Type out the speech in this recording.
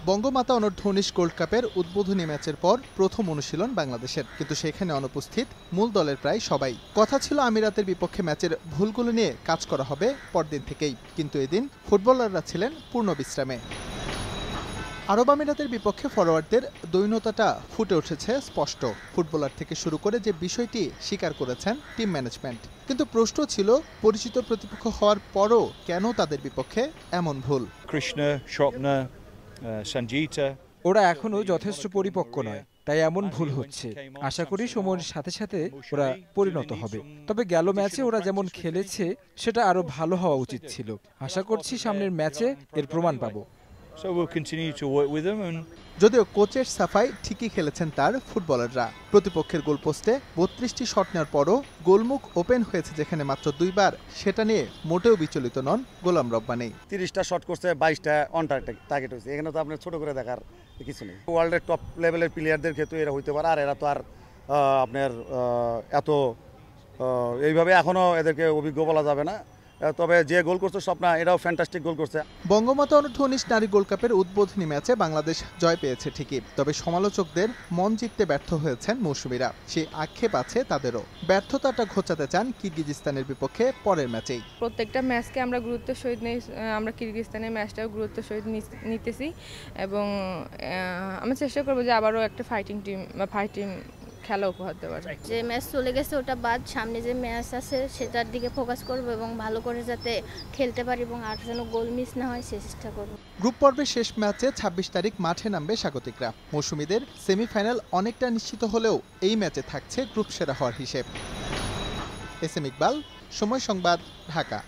Bangamata অনূর্ধ্ব-19 gold কাপের উদ্বোধনী ম্যাচের পর প্রথম অনুশীলন বাংলাদেশের, কিন্তু সেখানে অনুপস্থিত মূল দলের প্রায় সবাই। কথা ছিল আমিরাতের বিপক্ষে ম্যাচের ভুলগুলো নিয়ে কাজ করা হবে পরদিন থেকেই, কিন্তু এদিন ফুটবলাররা ছিলেন পূর্ণ বিশ্রামে। আরব আমিরাতের বিপক্ষে ফরোয়ার্ডদের দৈন্যতাটা ফুটে উঠেছে স্পষ্ট। ফুটবলার থেকে শুরু করে যে বিষয়টি স্বীকার করেছেন টিম ম্যানেজমেন্ট, কিন্তু প্রশ্ন ছিল পরিচিত প্রতিপক্ষ হওয়ার পরও কেন তাদের বিপক্ষে এমন ভুল। কৃষ্ণ, স্বপ্না, সঞ্জিতা ওরা এখনো যথেষ্ট পরিপক্ক নয়, তাই এমন ভুল হচ্ছে। আশা করি সময়ের সাথে সাথে ওরা পরিণত হবে। তবে গেল ম্যাচে ওরা যেমন খেলেছে সেটা আরো ভালো হওয়া উচিত ছিল। আশা করছি সামনের ম্যাচে এর প্রমাণ পাবো। যদিও কোচের সাফাই ঠিকই খেলেছেন তার ফুটবলাররা। প্রতিপক্ষের গোলপোস্টে 32টি শট নেওয়ার পরও গোলমুখ ওপেন হয়েছে যেখানে মাত্র 2 বার, সেটা নিয়ে মোটেও বিচলিত নন গোলাম রব্বানী। 30টা শট করছে, 22টা অন টার্গেট হয়েছে। এখানে তো আপনার ছোট করে দেখার কিছু নেই। ওয়ার্ল্ডের টপ লেভেলের প্লেয়ারদের ক্ষেত্রে এরা হইতে পারে, আর এরা তো আর আপনার এত এইভাবে এখনো এদেরকে অভিজ্ঞ বলা যাবে না। তবে যে গোল করছে স্বপ্না, এটাও ফ্যান্টাস্টিক গোল করছে। বঙ্গমাতা অনূর্ধ্ব-19 নারী গোল্ড কাপের উদ্বোধনী ম্যাচে বাংলাদেশ জয় পেয়েছে ঠিকই, তবে সমালোচকদের মন জিততে ব্যর্থ হয়েছেন মৌসুমীরা। সেই আক্ষেপ আছে তাদেরও। ব্যর্থতাটা ঘোচাতে চান কিরগিজস্তানের বিপক্ষে পরের ম্যাচেই। প্রত্যেকটা ম্যাচকে আমরা গুরুত্ব সহিত নেই, আমরা কিরগিজস্তানের ম্যাচটাও গুরুত্ব সহিত নিতেছি এবং আমরা চেষ্টা করবো যে আবারও একটা ফাইটিং খেলা উপহার দেওয়ার। যে ম্যাচ চলে গেছে ওটা বাদ, সামনে যে ম্যাচ আছে সেটার দিকে ফোকাস করব এবং ভালো করে যাতে খেলতে পারি এবং আর যেন গোল মিস না হয় সে চেষ্টা করব। গ্রুপ পর্বের শেষ ম্যাচে 26 তারিখ মাঠে নামবে স্বাগতিকরা। মৌসুমীদের সেমিফাইনাল অনেকটা নিশ্চিত হলেও এই ম্যাচে থাকছে গ্রুপ সেরা হওয়ার হিসেব। এস এম ইকবাল, সময় সংবাদ, ঢাকা।